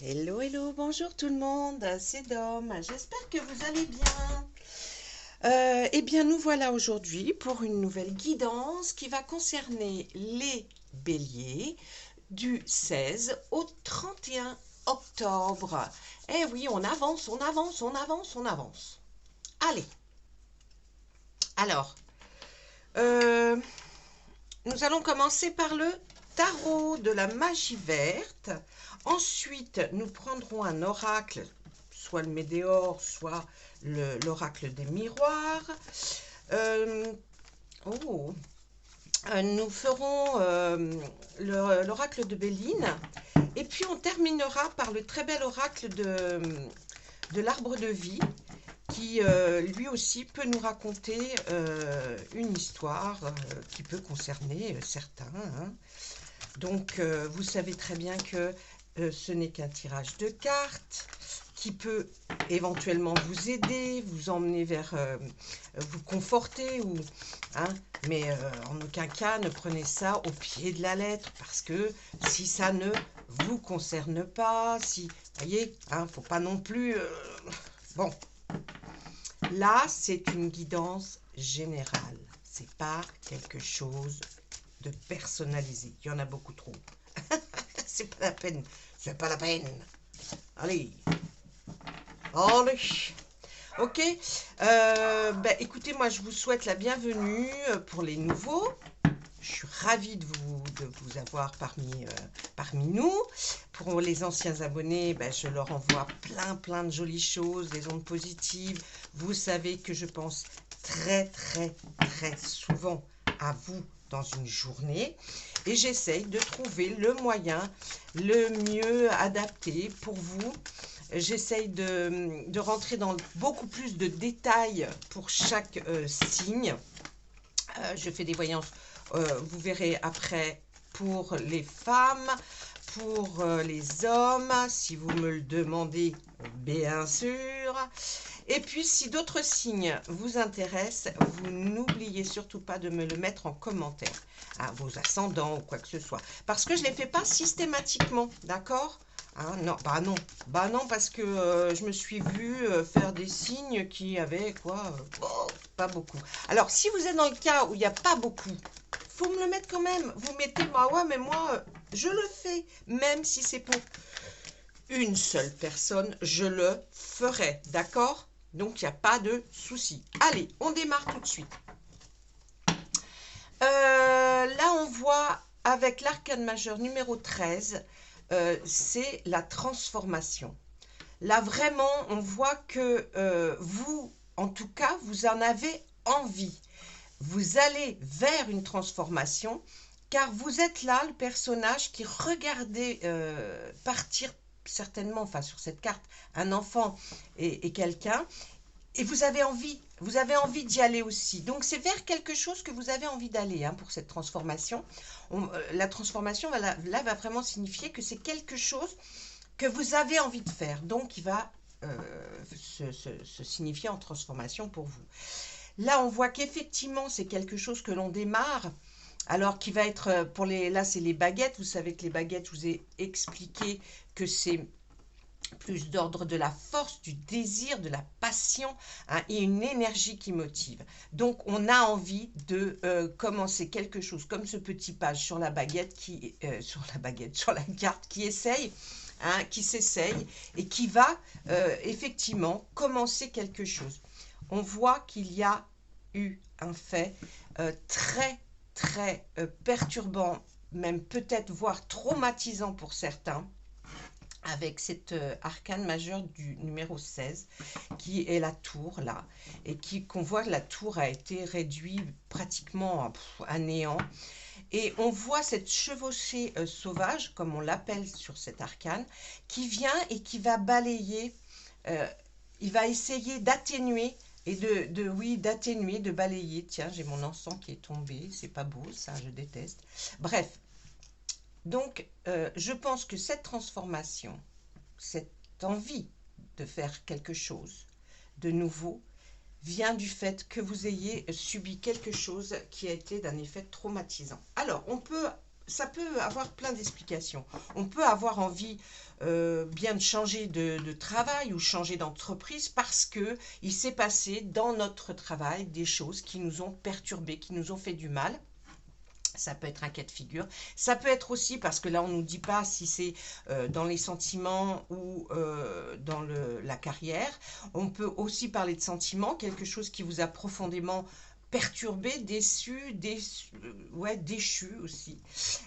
Hello, hello, bonjour tout le monde, c'est Dom, j'espère que vous allez bien. Eh bien, nous voilà aujourd'hui pour une nouvelle guidance qui va concerner les béliers du 16 au 31 octobre. Eh oui, on avance, on avance, on avance, on avance. Allez, alors, euh, nous allons commencer par le tarot de la magie verte. Ensuite, nous prendrons un oracle, soit le Médéor, soit l'oracle des miroirs. Euh, oh, nous ferons l'oracle de Béline. Et puis, on terminera par le très bel oracle de l'arbre de vie, qui lui aussi peut nous raconter une histoire qui peut concerner certains, hein. Donc, vous savez très bien que ce n'est qu'un tirage de cartes qui peut éventuellement vous aider, vous emmener vers, vous conforter, ou, hein, mais en aucun cas ne prenez ça au pied de la lettre, parce que si ça ne vous concerne pas, si, voyez, hein, faut pas non plus, bon, là c'est une guidance générale, c'est pas quelque chose de personnalisé, il y en a beaucoup trop. C'est pas la peine. C'est pas la peine. Allez. Allez. Ok. Écoutez, moi, je vous souhaite la bienvenue pour les nouveaux. Je suis ravie de vous avoir parmi nous. Pour les anciens abonnés, je leur envoie plein de jolies choses, des ondes positives. Vous savez que je pense très souvent à vous dans une journée, et j'essaye de trouver le moyen le mieux adapté pour vous. J'essaye de rentrer dans beaucoup plus de détails pour chaque signe. Je fais des voyances, vous verrez après, pour les femmes, pour les hommes, si vous me le demandez, bien sûr. Et puis, si d'autres signes vous intéressent, vous n'oubliez surtout pas de me le mettre en commentaire, hein, vos ascendants ou quoi que ce soit. Parce que je ne les fais pas systématiquement, d'accord? Hein, non, bah non, parce que je me suis vue faire des signes qui avaient, quoi, pas beaucoup. Alors, si vous êtes dans le cas où il n'y a pas beaucoup, faut me le mettre quand même. Vous mettez, bah ouais, mais moi, je le fais, même si c'est pour une seule personne, je le ferai, d'accord? Donc, il n'y a pas de souci. Allez, on démarre tout de suite. Là, on voit avec l'arcane majeur numéro 13, c'est la transformation. Là, vraiment, on voit que vous, en tout cas, vous en avez envie. Vous allez vers une transformation, car vous êtes là, le personnage qui regardait partir certainement, enfin sur cette carte, un enfant et quelqu'un, et vous avez envie d'y aller aussi. Donc c'est vers quelque chose que vous avez envie d'aller, hein, pour cette transformation. La transformation là va vraiment signifier que c'est quelque chose que vous avez envie de faire, donc il va se signifier en transformation pour vous. Là, on voit qu'effectivement, c'est quelque chose que l'on démarre, alors qui va être, pour les, là, c'est les baguettes. Vous savez que les baguettes, je vous ai expliqué que c'est plus d'ordre de la force, du désir, de la passion, hein, et une énergie qui motive. Donc, on a envie de commencer quelque chose comme ce petit page sur la baguette, sur la carte, qui essaye, hein, qui s'essaye et qui va effectivement commencer quelque chose. On voit qu'il y a eu un fait très perturbant, même peut-être voire traumatisant pour certains, avec cette arcane majeure du numéro 16, qui est la tour, là, et qu'on voit que la tour a été réduite pratiquement à néant. Et on voit cette chevauchée sauvage, comme on l'appelle sur cet arcane, qui vient et qui va balayer, il va essayer d'atténuer et d'atténuer, de balayer. Tiens, j'ai mon encens qui est tombé, c'est pas beau ça, je déteste. Bref, donc je pense que cette transformation, cette envie de faire quelque chose de nouveau, vient du fait que vous ayez subi quelque chose qui a été d'un effet traumatisant. Alors, on peut ça peut avoir plein d'explications. On peut avoir envie bien de changer de travail ou changer d'entreprise parce que il s'est passé dans notre travail des choses qui nous ont perturbés, qui nous ont fait du mal. Ça peut être un cas de figure. Ça peut être aussi, parce que là on ne nous dit pas si c'est dans les sentiments ou dans la carrière. On peut aussi parler de sentiments, quelque chose qui vous a profondément perturbé, ouais, déchu aussi.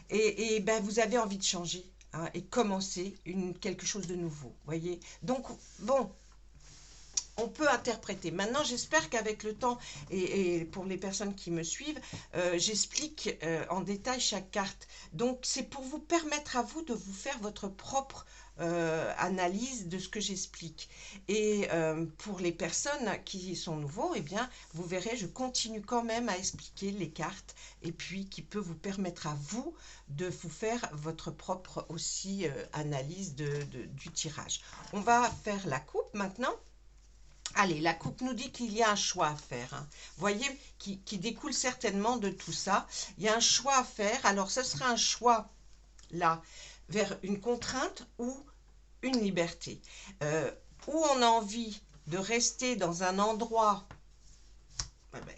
Et ben, vous avez envie de changer, hein, et commencer quelque chose de nouveau, voyez. Donc, bon, on peut interpréter. Maintenant, j'espère qu'avec le temps, et pour les personnes qui me suivent, j'explique en détail chaque carte. Donc, c'est pour vous permettre à vous de vous faire votre propre analyse de ce que j'explique. Et pour les personnes qui sont nouveaux, eh bien, vous verrez, je continue quand même à expliquer les cartes, et puis qui peut vous permettre à vous de vous faire votre propre aussi analyse du tirage. On va faire la coupe maintenant. Allez, la coupe nous dit qu'il y a un choix à faire, hein. Vous voyez, qui découle certainement de tout ça. Il y a un choix à faire. Alors, ce sera un choix, là, vers une contrainte ou une liberté. Où on a envie de rester dans un endroit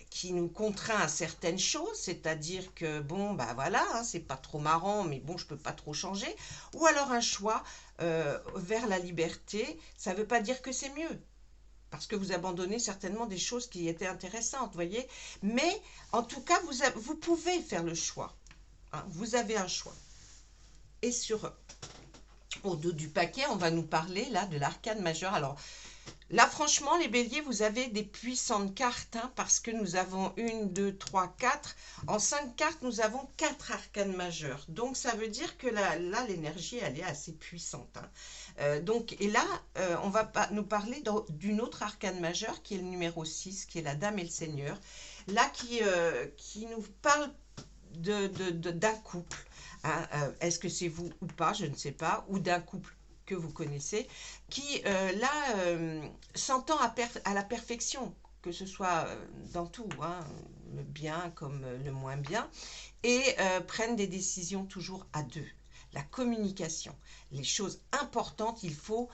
qui nous contraint à certaines choses, c'est-à-dire que, bon, bah voilà, hein, c'est pas trop marrant, mais bon, je peux pas trop changer. Ou alors un choix vers la liberté, ça veut pas dire que c'est mieux, parce que vous abandonnez certainement des choses qui étaient intéressantes, voyez. Mais en tout cas, vous pouvez faire le choix, hein, vous avez un choix. Et au dos du paquet, on va nous parler là de l'arcane majeur. Alors là, franchement, les béliers, vous avez des puissantes cartes, hein, parce que nous avons 1, 2, 3, 4. En 5 cartes, nous avons 4 arcanes majeurs. Donc, ça veut dire que là l'énergie, elle est assez puissante, hein. Et là, on va nous parler d'une autre arcane majeure, qui est le numéro 6, qui est la Dame et le Seigneur. Là, qui nous parle d'un couple, hein. Est-ce que c'est vous ou pas, je ne sais pas, ou d'un couple que vous connaissez, qui s'entend à la perfection, que ce soit dans tout, hein, le bien comme le moins bien, et prennent des décisions toujours à deux. La communication, les choses importantes, il faut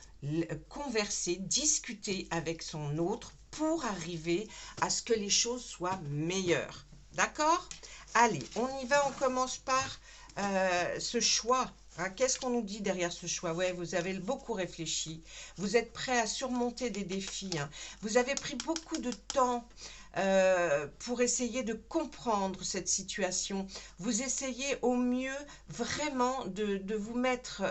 converser, discuter avec son autre pour arriver à ce que les choses soient meilleures. D'accord? Allez, on y va, on commence par ce choix. Hein, qu'est-ce qu'on nous dit derrière ce choix? Ouais, vous avez beaucoup réfléchi. Vous êtes prêt à surmonter des défis, hein. Vous avez pris beaucoup de temps pour essayer de comprendre cette situation. Vous essayez au mieux vraiment de vous mettre,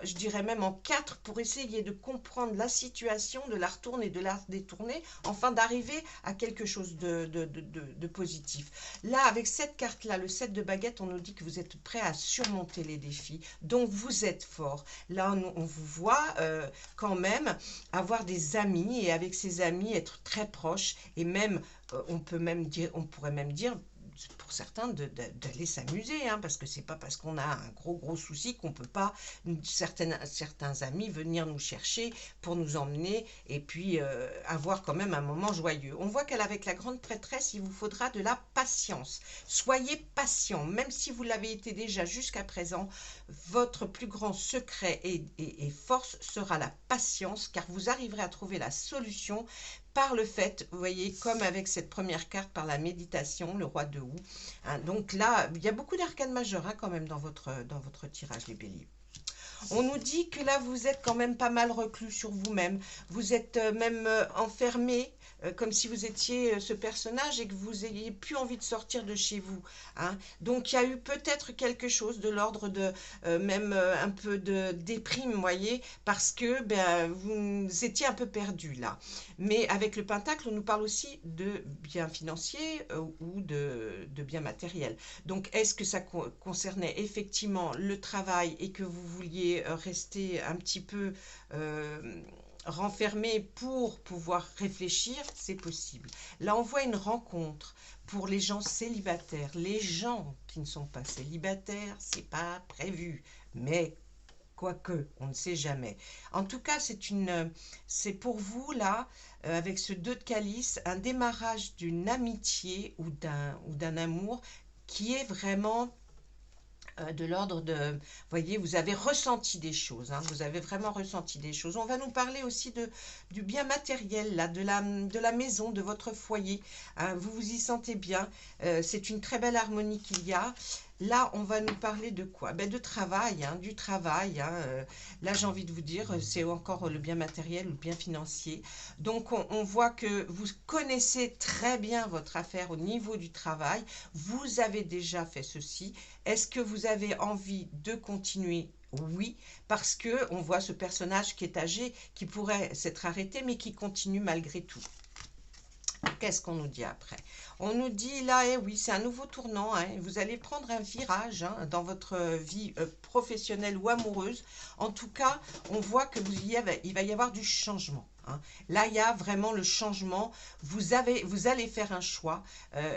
je dirais même en quatre, pour essayer de comprendre la situation, de la retourner, de la détourner, enfin d'arriver à quelque chose de positif. Là, avec cette carte-là, le 7 de baguette, on nous dit que vous êtes prêt à surmonter les défis. Donc, vous êtes fort. Là, on vous voit quand même avoir des amis, et avec ces amis, être très proches, et même, on pourrait même dire, pour certains, d'aller s'amuser, hein, parce que c'est pas parce qu'on a un gros souci qu'on peut pas, certains amis, venir nous chercher pour nous emmener, et puis avoir quand même un moment joyeux. On voit qu'avec la grande prêtresse, il vous faudra de la patience. Soyez patient, même si vous l'avez été déjà jusqu'à présent. Votre plus grand secret et force sera la patience, car vous arriverez à trouver la solution par le fait, vous voyez, comme avec cette première carte, par la méditation, le roi de houx, hein. Donc là, il y a beaucoup d'arcanes majeures, hein, quand même dans votre tirage, les béliers. On nous dit que là, vous êtes quand même pas mal reclus sur vous-même. Vous êtes même enfermé, comme si vous étiez ce personnage et que vous ayez plus envie de sortir de chez vous, hein. Donc, il y a eu peut-être quelque chose de l'ordre de même un peu de déprime, vous voyez, parce que ben, vous étiez un peu perdu là. Mais avec le pentacle, on nous parle aussi de biens financiers ou de biens matériels. Donc, est-ce que ça concernait effectivement le travail et que vous vouliez rester un petit peu renfermé pour pouvoir réfléchir? C'est possible. Là, on voit une rencontre pour les gens célibataires. Les gens qui ne sont pas célibataires, c'est pas prévu, mais quoique, on ne sait jamais. En tout cas, c'est pour vous là, avec ce 2 de calice, un démarrage d'une amitié ou d'un amour qui est vraiment de l'ordre de, vous voyez, vous avez ressenti des choses, hein, vous avez vraiment ressenti des choses. On va nous parler aussi du bien matériel, là, de la maison, de votre foyer, hein, vous vous y sentez bien, c'est une très belle harmonie qu'il y a. Là, on va nous parler de quoi? Ben, de travail, hein, du travail, hein, là, j'ai envie de vous dire, c'est encore le bien matériel ou le bien financier. Donc, on voit que vous connaissez très bien votre affaire au niveau du travail, vous avez déjà fait ceci. Est-ce que vous avez envie de continuer? Oui, parce que on voit ce personnage qui est âgé, qui pourrait s'être arrêté, mais qui continue malgré tout. Qu'est-ce qu'on nous dit après? On nous dit là, eh oui, c'est un nouveau tournant, hein, vous allez prendre un virage, hein, dans votre vie professionnelle ou amoureuse. En tout cas, on voit que il va y avoir du changement, hein. Là, il y a vraiment le changement. Vous allez faire un choix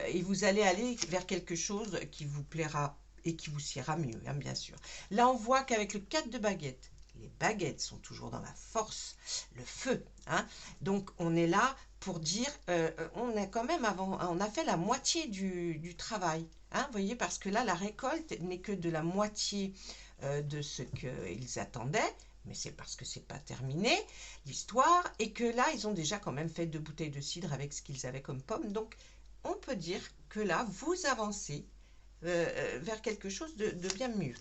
et vous allez aller vers quelque chose qui vous plaira et qui vous siera mieux, hein, bien sûr. Là, on voit qu'avec le 4 de baguettes, les baguettes sont toujours dans la force, le feu, hein. Donc, on est là pour dire, on a quand même on a fait la moitié du travail, hein, vous voyez, parce que là, la récolte n'est que de la moitié de ce qu'ils attendaient, mais c'est parce que c'est pas terminé l'histoire, et que là, ils ont déjà quand même fait 2 bouteilles de cidre avec ce qu'ils avaient comme pomme. Donc, on peut dire que là, vous avancez vers quelque chose de bien mieux.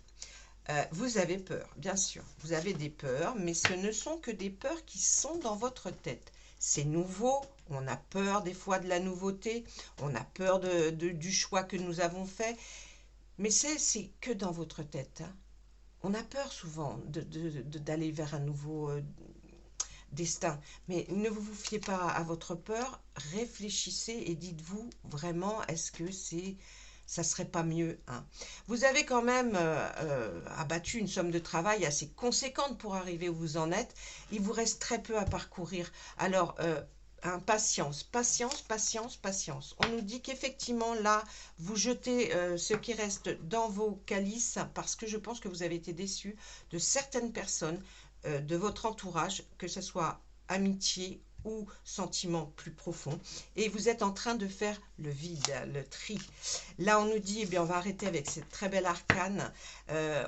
Vous avez peur, bien sûr, vous avez des peurs, mais ce ne sont que des peurs qui sont dans votre tête. C'est nouveau, on a peur des fois de la nouveauté, on a peur du choix que nous avons fait, mais c'est que dans votre tête, hein. On a peur souvent d'aller vers un nouveau destin, mais ne vous fiez pas à votre peur, réfléchissez et dites-vous vraiment, est-ce que ça serait pas mieux, hein? Vous avez quand même abattu une somme de travail assez conséquente pour arriver où vous en êtes. Il vous reste très peu à parcourir. Alors, hein, patience, patience, patience, patience. On nous dit qu'effectivement, là, vous jetez ce qui reste dans vos calices parce que je pense que vous avez été déçus de certaines personnes de votre entourage, que ce soit amitié ou sentiment plus profond, et vous êtes en train de faire le vide, le tri. Là, on nous dit, eh bien, on va arrêter avec cette très belle arcane,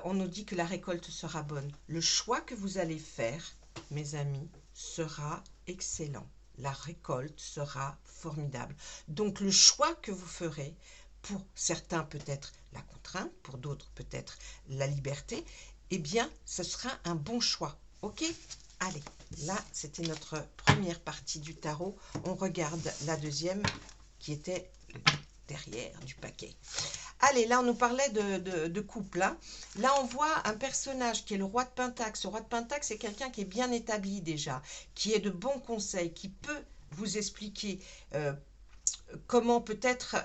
on nous dit que la récolte sera bonne. Le choix que vous allez faire, mes amis, sera excellent. La récolte sera formidable. Donc, le choix que vous ferez, pour certains peut-être la contrainte, pour d'autres peut-être la liberté, eh bien, ce sera un bon choix. Ok? Allez, là, c'était notre première partie du tarot. On regarde la deuxième, qui était derrière du paquet. Allez, là, on nous parlait de couple, hein. Là, on voit un personnage qui est le roi de Pentacle. Ce roi de Pentacle, c'est quelqu'un qui est bien établi déjà, qui est de bons conseils, qui peut vous expliquer comment peut-être,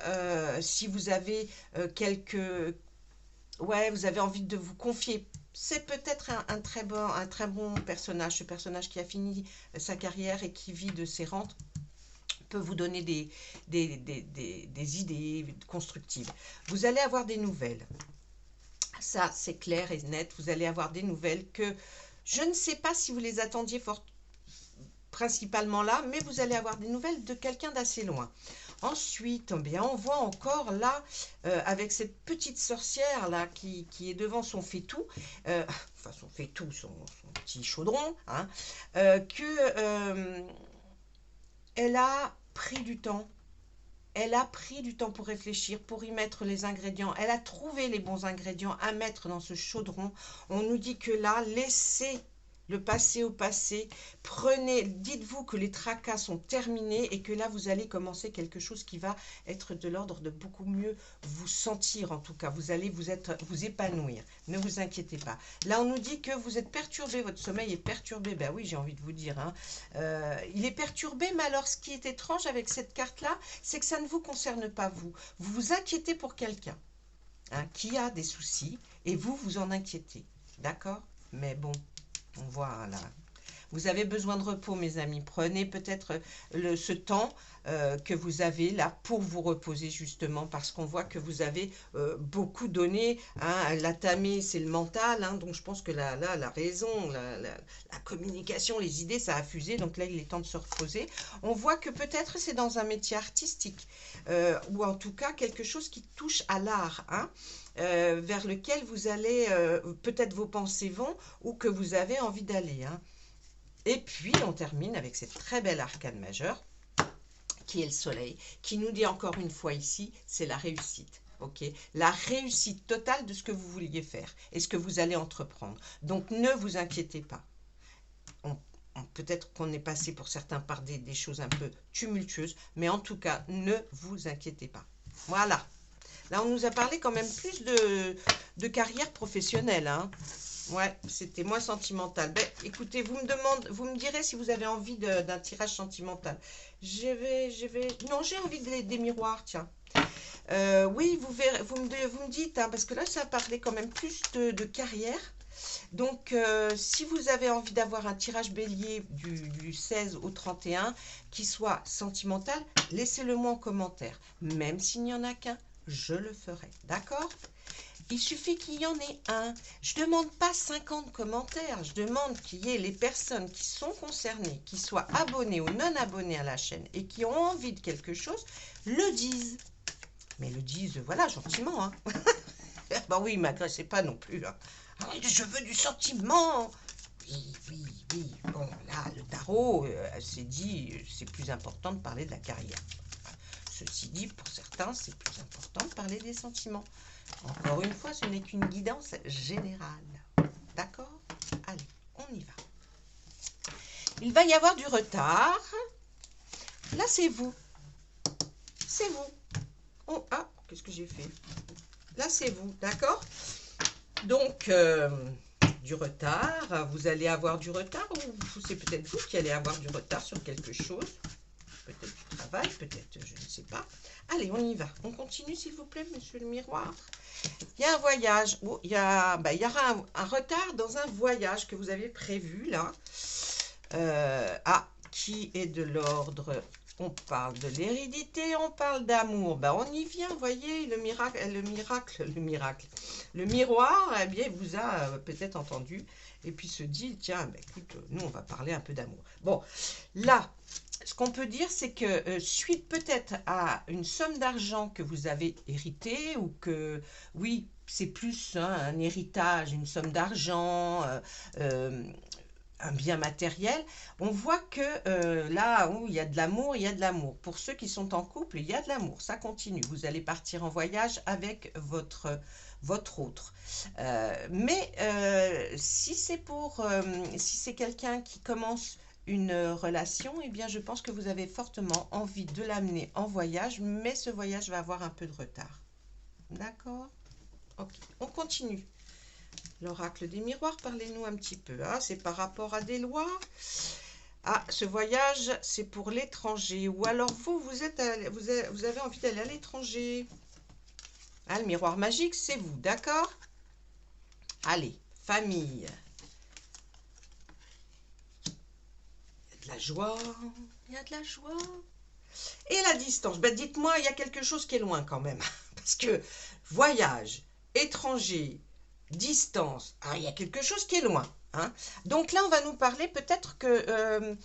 si vous avez quelques... Ouais, vous avez envie de vous confier. C'est peut-être un très bon personnage, ce personnage qui a fini sa carrière et qui vit de ses rentes, peut vous donner des idées constructives. Vous allez avoir des nouvelles. Ça, c'est clair et net. Vous allez avoir des nouvelles que je ne sais pas si vous les attendiez principalement là, mais vous allez avoir des nouvelles de quelqu'un d'assez loin. Ensuite, eh bien, on voit encore là, avec cette petite sorcière là qui est devant son fait-tout, enfin son fait-tout, son petit chaudron, hein, elle a pris du temps. Elle a pris du temps pour réfléchir, pour y mettre les ingrédients. Elle a trouvé les bons ingrédients à mettre dans ce chaudron. On nous dit que là, laissez le passé au passé. Dites-vous que les tracas sont terminés et que là, vous allez commencer quelque chose qui va être de l'ordre de beaucoup mieux vous sentir, en tout cas. Vous allez vous épanouir. Ne vous inquiétez pas. Là, on nous dit que vous êtes perturbé, votre sommeil est perturbé. Ben oui, j'ai envie de vous dire, hein. Il est perturbé, mais alors ce qui est étrange avec cette carte-là, c'est que ça ne vous concerne pas vous. Vous vous inquiétez pour quelqu'un, hein, qui a des soucis et vous vous en inquiétez. D'accord? Mais bon, on voit là. Vous avez besoin de repos, mes amis. Prenez peut-être ce temps que vous avez là pour vous reposer justement parce qu'on voit que vous avez beaucoup donné. Hein. La tamée, c'est le mental. Hein, donc je pense que là, la raison, la communication, les idées, ça a fusé. Donc là, il est temps de se reposer. On voit que peut-être c'est dans un métier artistique ou en tout cas quelque chose qui touche à l'art. Hein. Vers lequel vous allez, peut-être vos pensées vont ou que vous avez envie d'aller. Hein. Et puis, on termine avec cette très belle arcane majeure, qui est le soleil, qui nous dit encore une fois ici, c'est la réussite. Ok, la réussite totale de ce que vous vouliez faire et ce que vous allez entreprendre. Donc, ne vous inquiétez pas. Peut-être qu'on est passé pour certains par des choses un peu tumultueuses, mais en tout cas, ne vous inquiétez pas. Voilà. Là, on nous a parlé quand même plus de carrière professionnelle. Hein. Ouais, c'était moins sentimental. Ben, écoutez, vous me direz si vous avez envie d'un tirage sentimental. Non, j'ai envie des miroirs, tiens. Oui, vous verrez, vous me dites, hein, parce que là, ça parlait quand même plus de carrière. Donc, si vous avez envie d'avoir un tirage bélier du 16 au 31 qui soit sentimental, laissez-le moi en commentaire. Même s'il n'y en a qu'un, je le ferai. D'accord ? Il suffit qu'il y en ait un. Je ne demande pas 50 commentaires. Je demande qu'il y ait les personnes qui sont concernées, qui soient abonnées ou non abonnées à la chaîne et qui ont envie de quelque chose, le disent. Mais le disent, voilà, gentiment. Hein. Ben oui, ne m'agressez pas non plus. Hein. Je veux du sentiment. Oui, oui, oui. Bon, là, le tarot s'est dit, c'est plus important de parler de la carrière. Ceci dit, pour certains, c'est plus important de parler des sentiments. Encore une fois, ce n'est qu'une guidance générale. D'accord? Allez, on y va. Il va y avoir du retard. Là, c'est vous. C'est vous. Oh, ah, qu'est-ce que j'ai fait? Là, c'est vous. D'accord? Donc, du retard. Vous allez avoir du retard ou c'est peut-être vous qui allez avoir du retard sur quelque chose. Peut-être du travail, peut-être, je ne sais pas. Allez, on y va. On continue, s'il vous plaît, monsieur le miroir. Il y a un voyage. Oh, il y aura un retard dans un voyage que vous avez prévu, là. Qui est de l'ordre... On parle de l'hérédité, on parle d'amour. Ben, on y vient, voyez, le miroir, eh bien, il vous a peut-être entendu. Et puis se dit, tiens, ben, écoute, nous, on va parler un peu d'amour. Bon, là... Ce qu'on peut dire, c'est que suite peut-être à une somme d'argent que vous avez héritée ou que, oui, c'est plus hein, un héritage, une somme d'argent, un bien matériel, on voit que là où il y a de l'amour, il y a de l'amour. Pour ceux qui sont en couple, il y a de l'amour, ça continue. Vous allez partir en voyage avec votre autre. Si c'est quelqu'un qui commence une relation, eh bien je pense que vous avez fortement envie de l'amener en voyage, mais ce voyage va avoir un peu de retard. D'accord? Ok, on continue. L'oracle des miroirs, parlez-nous un petit peu. Ah, c'est par rapport à des lois. Ah, ce voyage, c'est pour l'étranger. Ou alors vous avez envie d'aller à l'étranger. Ah, le miroir magique, c'est vous, d'accord? Allez, famille. De la joie, il y a de la joie. Et la distance, ben dites-moi, il y a quelque chose qui est loin quand même. Parce que voyage, étranger, distance, ah, il y a quelque chose qui est loin. Hein. Donc là, on va nous parler peut-être que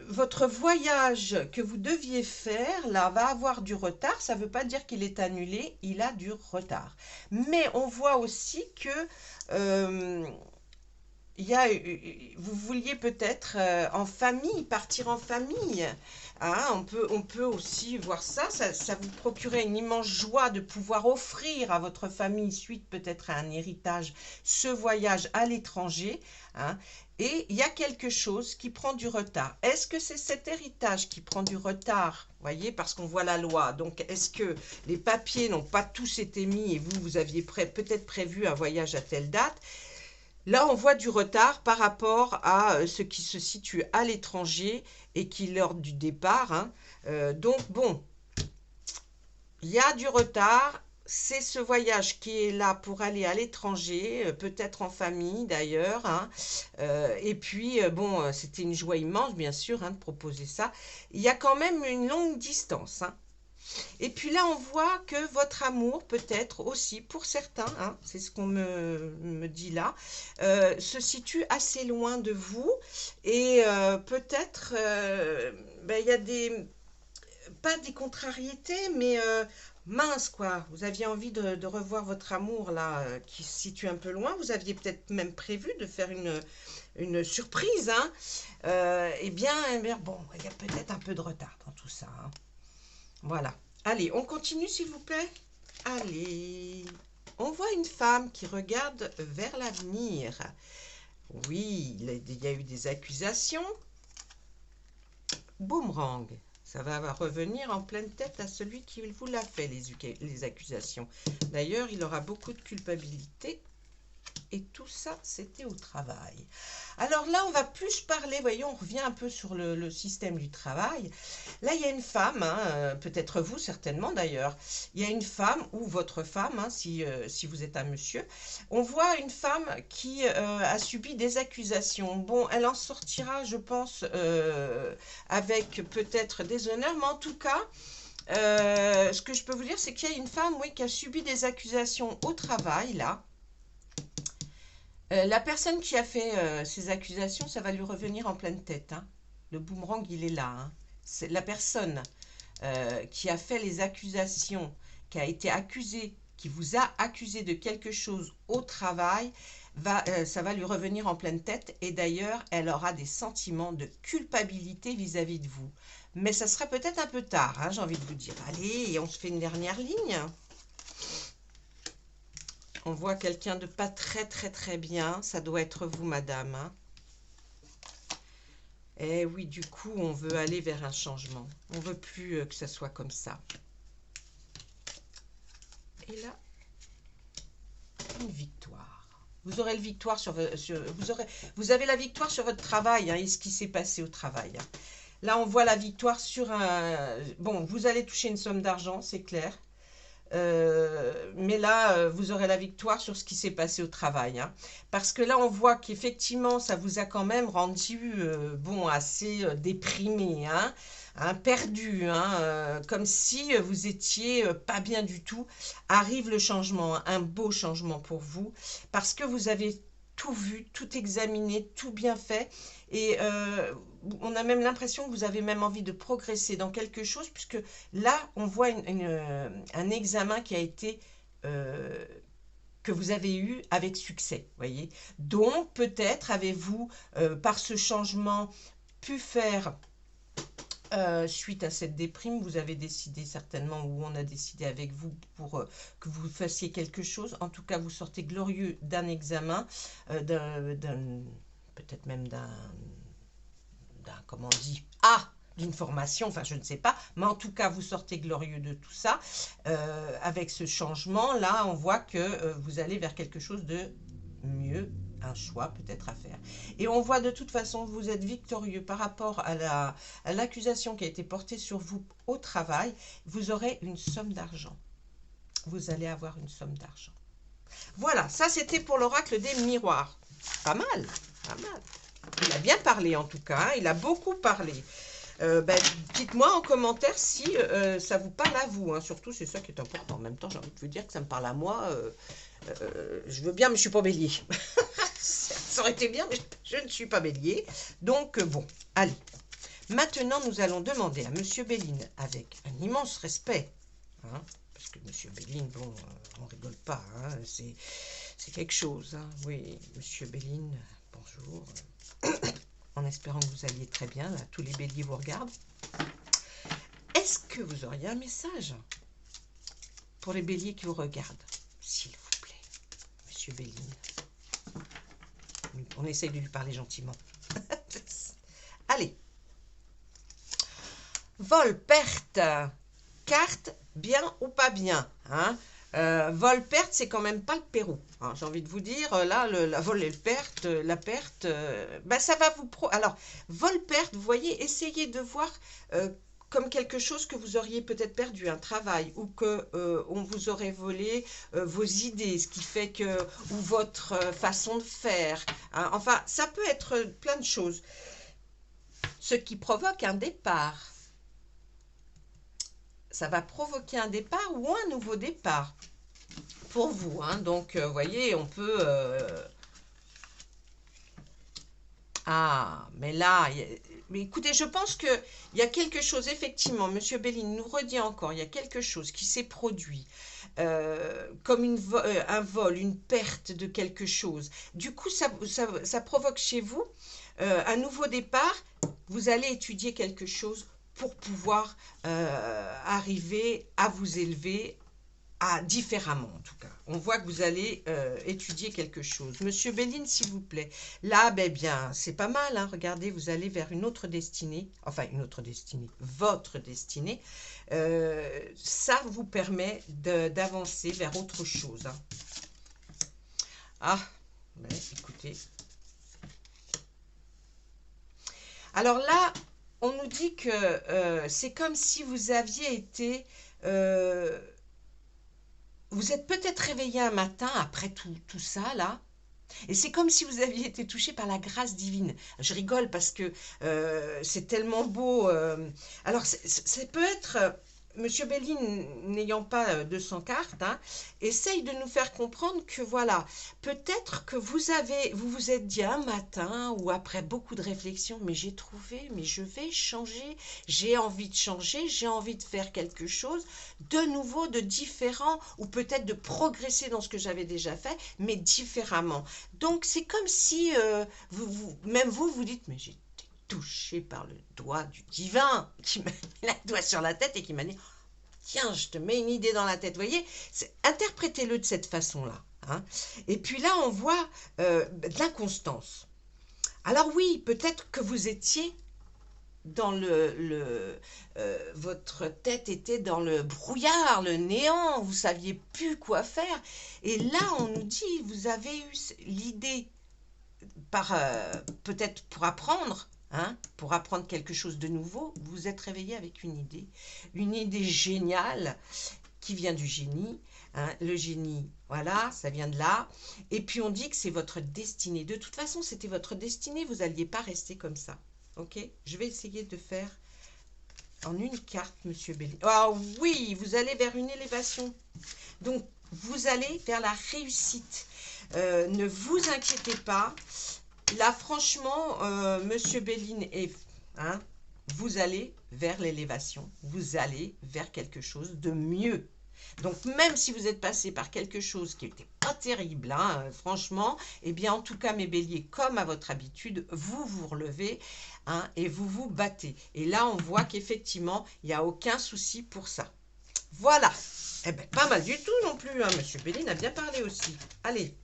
votre voyage que vous deviez faire, là, va avoir du retard. Ça ne veut pas dire qu'il est annulé, il a du retard. Mais on voit aussi que... vous vouliez peut-être en famille, partir en famille. Hein, on peut aussi voir ça. Ça vous procurait une immense joie de pouvoir offrir à votre famille, suite peut-être à un héritage, ce voyage à l'étranger. Hein, et il y a quelque chose qui prend du retard. Est-ce que c'est cet héritage qui prend du retard? Voyez, parce qu'on voit la loi. Donc, est-ce que les papiers n'ont pas tous été mis et vous aviez peut-être prévu un voyage à telle date? Là, on voit du retard par rapport à ce qui se situe à l'étranger et qui est l'heure du départ. Hein. Donc, bon, il y a du retard. c'est ce voyage qui est là pour aller à l'étranger, peut-être en famille d'ailleurs, hein. Et puis, bon, c'était une joie immense, bien sûr, hein, de proposer ça. Il y a quand même une longue distance, hein. Et puis là, on voit que votre amour, peut-être aussi, pour certains, hein, c'est ce qu'on me dit là, se situe assez loin de vous. Et peut-être, ben, il y a pas des contrariétés, mais mince quoi, vous aviez envie de revoir votre amour là, qui se situe un peu loin, vous aviez peut-être même prévu de faire une surprise, hein. Eh bien, bon, il y a peut-être un peu de retard dans tout ça, hein. Voilà. Allez, on continue s'il vous plaît. Allez, on voit une femme qui regarde vers l'avenir. Oui, il y a eu des accusations. Boomerang. Ça va revenir en pleine tête à celui qui vous l'a fait, les accusations. D'ailleurs, il aura beaucoup de culpabilité. Et tout ça, c'était au travail. Alors là, on va plus parler, voyons, on revient un peu sur le système du travail. Là, il y a une femme, hein, peut-être vous, certainement d'ailleurs. Il y a une femme, ou votre femme, hein, si vous êtes un monsieur. On voit une femme qui a subi des accusations. Bon, elle en sortira, je pense, avec peut-être des honneurs, mais en tout cas, ce que je peux vous dire, c'est qu'il y a une femme, oui, qui a subi des accusations au travail, là. La personne qui a fait ces accusations, ça va lui revenir en pleine tête, hein. Le boomerang, il est là, hein. C'est la personne qui a fait les accusations, qui a été accusée, qui vous a accusé de quelque chose au travail, ça va lui revenir en pleine tête. Et d'ailleurs, elle aura des sentiments de culpabilité vis-à-vis de vous. Mais ça sera peut-être un peu tard, hein, j'ai envie de vous dire. Allez, on se fait une dernière ligne. On voit quelqu'un de pas très bien. Ça doit être vous, madame, hein. Eh oui, du coup, on veut aller vers un changement. On veut plus que ça soit comme ça. Et là, une victoire. Vous aurez la victoire vous avez la victoire sur votre travail, hein, et ce qui s'est passé au travail, hein. Là, on voit la victoire sur un... Bon, vous allez toucher une somme d'argent, c'est clair. Mais là, vous aurez la victoire sur ce qui s'est passé au travail, hein. Parce que là, on voit qu'effectivement, ça vous a quand même rendu, bon, assez déprimé, hein, perdu, hein, comme si vous étiez pas bien du tout. Arrive le changement, hein, un beau changement pour vous, parce que vous avez tout vu, tout examiné, tout bien fait. Et on a même l'impression que vous avez même envie de progresser dans quelque chose, puisque là, on voit un examen qui a été, que vous avez eu avec succès, voyez. Donc, peut-être avez-vous, par ce changement, pu faire, suite à cette déprime, vous avez décidé certainement, ou on a décidé avec vous pour que vous fassiez quelque chose. En tout cas, vous sortez glorieux d'un examen, peut-être même comment on dit, d'une formation, enfin je ne sais pas, mais en tout cas vous sortez glorieux de tout ça. Avec ce changement, là on voit que vous allez vers quelque chose de mieux, un choix peut-être à faire. Et on voit de toute façon que vous êtes victorieux par rapport à l'accusation qui a été portée sur vous au travail. Vous aurez une somme d'argent. Vous allez avoir une somme d'argent. Voilà, ça c'était pour l'oracle des miroirs. Pas mal, pas mal. Il a bien parlé en tout cas, hein, il a beaucoup parlé. Dites-moi en commentaire si ça vous parle à vous, hein. Surtout c'est ça qui est important. En même temps, j'ai envie de vous dire que ça me parle à moi. Je veux bien, mais je ne suis pas bélier. Ça aurait été bien, mais je ne suis pas bélier. Donc bon, allez. Maintenant, nous allons demander à Monsieur Béline, avec un immense respect, hein, parce que Monsieur Béline, bon, on rigole pas, hein, c'est quelque chose, hein. Oui, Monsieur Béline, bonjour. En espérant que vous alliez très bien, là, tous les béliers vous regardent. Est-ce que vous auriez un message pour les béliers qui vous regardent, s'il vous plaît, Monsieur Béline? On essaye de lui parler gentiment. Allez. Vol, perte, carte, bien ou pas bien, hein. Vol, perte, c'est quand même pas le Pérou, hein, j'ai envie de vous dire, là, la vol et la perte, ça va vous... Alors, vol, perte, vous voyez, essayez de voir comme quelque chose que vous auriez peut-être perdu, un travail, ou que on vous aurait volé vos idées, ce qui fait que, ou votre façon de faire, hein. Enfin, ça peut être plein de choses, ce qui provoque un départ. Ça va provoquer un départ ou un nouveau départ pour vous, hein. Donc, vous voyez, on peut... Ah, mais là, mais écoutez, je pense qu'il y a quelque chose, effectivement, Monsieur Belline nous redit encore, il y a quelque chose qui s'est produit, comme un vol, une perte de quelque chose. Du coup, ça provoque chez vous un nouveau départ. Vous allez étudier quelque chose pour pouvoir arriver à vous élever différemment en tout cas. On voit que vous allez étudier quelque chose. Monsieur Belline, s'il vous plaît. Là, ben bien, c'est pas mal, hein. Regardez, vous allez vers une autre destinée. Enfin, une autre destinée. Votre destinée. Ça vous permet d'avancer vers autre chose, hein. Ah, ben, écoutez. Alors là, on nous dit que c'est comme si vous aviez été... vous êtes peut-être réveillé un matin après tout ça, là, et c'est comme si vous aviez été touché par la grâce divine. Je rigole parce que c'est tellement beau. Alors, ça peut être... Monsieur Belline, n'ayant pas 200 cartes, hein, essaye de nous faire comprendre que voilà, peut-être que vous vous êtes dit un matin ou après beaucoup de réflexion, mais j'ai trouvé, mais je vais changer, j'ai envie de changer, j'ai envie de faire quelque chose de nouveau, de différent, ou peut-être de progresser dans ce que j'avais déjà fait, mais différemment. Donc c'est comme si même vous dites, mais j'ai été touché par le doigt du divin qui m'a mis le doigt sur la tête et qui m'a dit, tiens, je te mets une idée dans la tête. Vous voyez, interprétez-le de cette façon-là, hein. Et puis là, on voit de l'inconstance. Alors oui, peut-être que vous étiez dans votre tête était dans le brouillard, le néant, vous saviez plus quoi faire. Et là, on nous dit, vous avez eu l'idée peut-être pour apprendre, hein, pour apprendre quelque chose de nouveau, vous vous êtes réveillé avec une idée géniale qui vient du génie, hein. Le génie, voilà, ça vient de là. Et puis on dit que c'est votre destinée. De toute façon, c'était votre destinée, vous n'alliez pas rester comme ça. Ok, je vais essayer de faire en une carte, Monsieur Belli. Ah oui, vous allez vers une élévation. Donc, vous allez vers la réussite. Ne vous inquiétez pas. Là, franchement, Monsieur Belline, hein, vous allez vers l'élévation. Vous allez vers quelque chose de mieux. Donc, même si vous êtes passé par quelque chose qui n'était pas terrible, hein, franchement, eh bien, en tout cas, mes béliers, comme à votre habitude, vous vous relevez, hein, et vous vous battez. Et là, on voit qu'effectivement, il n'y a aucun souci pour ça. Voilà. Eh bien, pas mal du tout non plus, hein. Monsieur Belline a bien parlé aussi. Allez,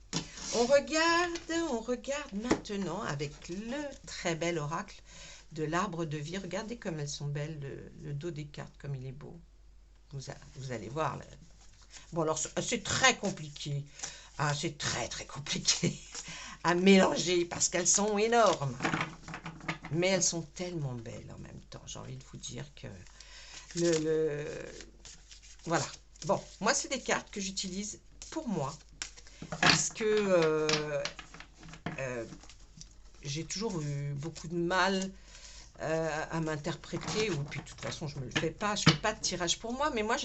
on regarde maintenant avec le très bel oracle de l'arbre de vie. Regardez comme elles sont belles, le dos des cartes, comme il est beau. Vous allez voir. Là. Bon, alors, c'est très compliqué. Ah, c'est très compliqué à mélanger parce qu'elles sont énormes. Mais elles sont tellement belles en même temps. J'ai envie de vous dire que voilà. Bon, moi, c'est des cartes que j'utilise pour moi parce que j'ai toujours eu beaucoup de mal à m'interpréter, ou puis de toute façon je me le fais pas, je fais pas de tirage pour moi, mais moi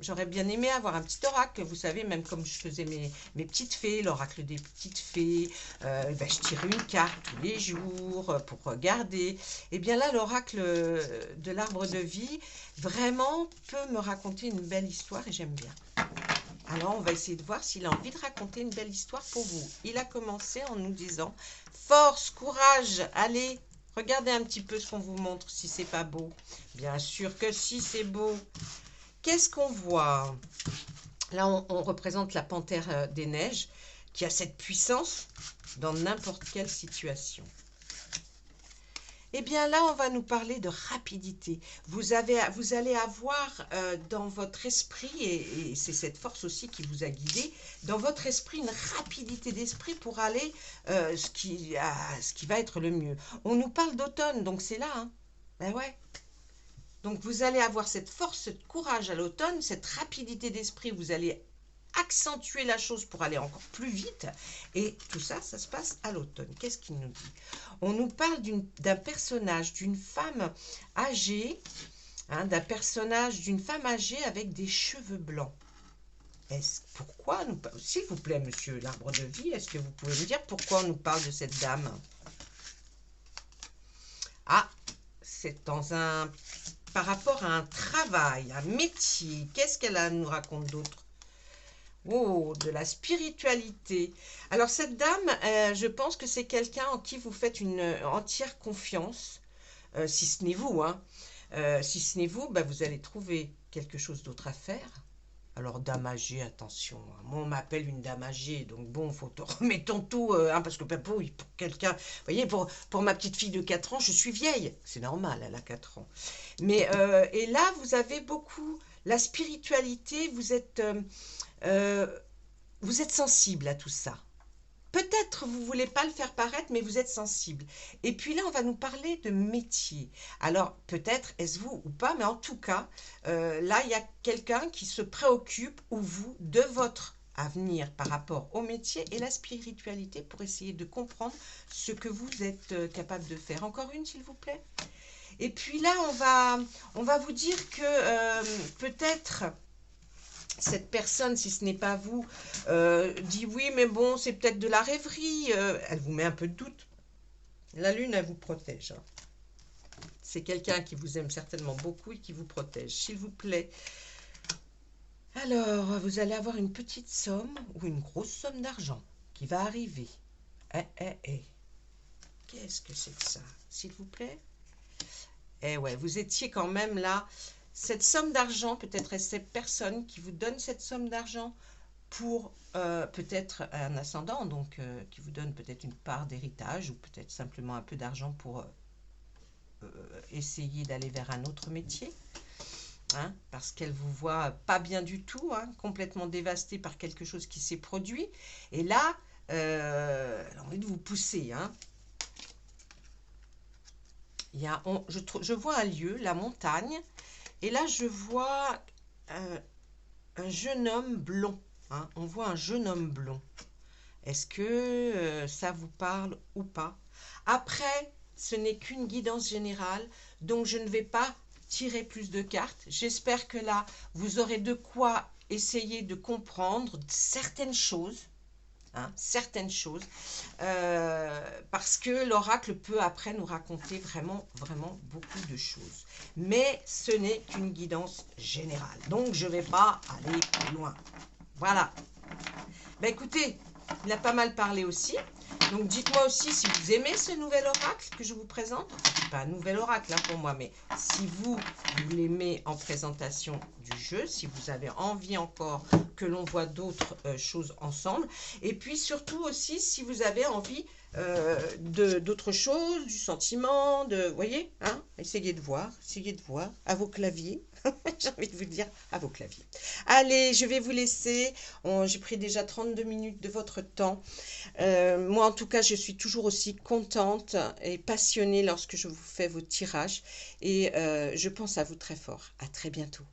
j'aurais bien aimé avoir un petit oracle, vous savez, même comme je faisais mes petites fées, l'oracle des petites fées, ben, je tire une carte tous les jours pour regarder. Et bien là, l'oracle de l'arbre de vie vraiment peut me raconter une belle histoire et j'aime bien. Alors on va essayer de voir s'il a envie de raconter une belle histoire pour vous. Il a commencé en nous disant force, courage, allez. Regardez un petit peu ce qu'on vous montre, si c'est pas beau. Bien sûr que si, c'est beau. Qu'est-ce qu'on voit? Là, on représente la panthère des neiges qui a cette puissance dans n'importe quelle situation. Eh bien là, on va nous parler de rapidité. Vous allez avoir dans votre esprit, et c'est cette force aussi qui vous a guidé, dans votre esprit une rapidité d'esprit pour aller ce qui va être le mieux. On nous parle d'automne, donc c'est là. Hein. Ben ouais. Donc, vous allez avoir cette force, ce courage à l'automne, cette rapidité d'esprit. Vous allez accentuer la chose pour aller encore plus vite. Et tout ça, ça se passe à l'automne. Qu'est-ce qu'il nous dit? On nous parle d'un personnage, d'une femme âgée, hein, d'une femme âgée avec des cheveux blancs. Pourquoi nous... S'il vous plaît, monsieur l'arbre de vie, est-ce que vous pouvez me dire pourquoi on nous parle de cette dame? Ah, c'est par rapport à un travail, un métier. Qu'est-ce qu'elle nous raconte d'autre? Oh, de la spiritualité. Alors cette dame, je pense que c'est quelqu'un en qui vous faites une entière confiance, si ce n'est vous, hein. Si ce n'est vous, bah, vous allez trouver quelque chose d'autre à faire. Alors, dame âgée, attention, hein. Moi, on m'appelle une dame âgée, donc bon, remettons tout, hein, parce que pour quelqu'un, vous voyez, pour ma petite fille de 4 ans, je suis vieille. C'est normal, elle a 4 ans. Mais, et là, vous avez beaucoup la spiritualité, vous êtes sensible à tout ça. Peut-être vous ne voulez pas le faire paraître, mais vous êtes sensible. Et puis là, on va nous parler de métier. Alors, peut-être est-ce vous ou pas, mais en tout cas, là, il y a quelqu'un qui se préoccupe, ou vous, de votre avenir par rapport au métier et la spiritualité pour essayer de comprendre ce que vous êtes capable de faire. Encore une, s'il vous plaît. Et puis là, on va vous dire que peut-être... cette personne, si ce n'est pas vous, dit oui, mais bon, c'est peut-être de la rêverie. Elle vous met un peu de doute. La lune, elle vous protège. Hein. C'est quelqu'un qui vous aime certainement beaucoup et qui vous protège. S'il vous plaît. Alors, vous allez avoir une petite somme ou une grosse somme d'argent qui va arriver. Qu'est-ce que c'est que ça? S'il vous plaît. Eh ouais, vous étiez quand même là... Cette somme d'argent, peut-être cette personne qui vous donne cette somme d'argent pour peut-être un ascendant, donc qui vous donne peut-être une part d'héritage ou peut-être simplement un peu d'argent pour essayer d'aller vers un autre métier, hein, parce qu'elle vous voit pas bien du tout, hein, complètement dévastée par quelque chose qui s'est produit. Et là, elle a envie de vous pousser, hein. Je vois un lieu, la montagne. Et là, je vois un jeune homme blond. Hein. On voit un jeune homme blond. Est-ce que ça vous parle ou pas? Après, ce n'est qu'une guidance générale, donc je ne vais pas tirer plus de cartes. J'espère que là, vous aurez de quoi essayer de comprendre certaines choses. Hein, certaines choses, parce que l'oracle peut après nous raconter vraiment beaucoup de choses. Mais ce n'est qu'une guidance générale. Donc, je ne vais pas aller plus loin. Voilà. Ben, écoutez, il a pas mal parlé aussi. Donc, dites-moi aussi si vous aimez ce nouvel oracle que je vous présente. C'est pas un nouvel oracle hein, pour moi, mais si vous l'aimez en présentation du jeu, si vous avez envie encore que l'on voit d'autres choses ensemble. Et puis, surtout aussi, si vous avez envie d'autres choses, du sentiment, vous voyez, hein, essayez de voir à vos claviers. J'ai envie de vous dire à vos claviers. Allez, je vais vous laisser. J'ai pris déjà 32 minutes de votre temps. Moi, en tout cas, je suis toujours aussi contente et passionnée lorsque je vous fais vos tirages. Et je pense à vous très fort. À très bientôt.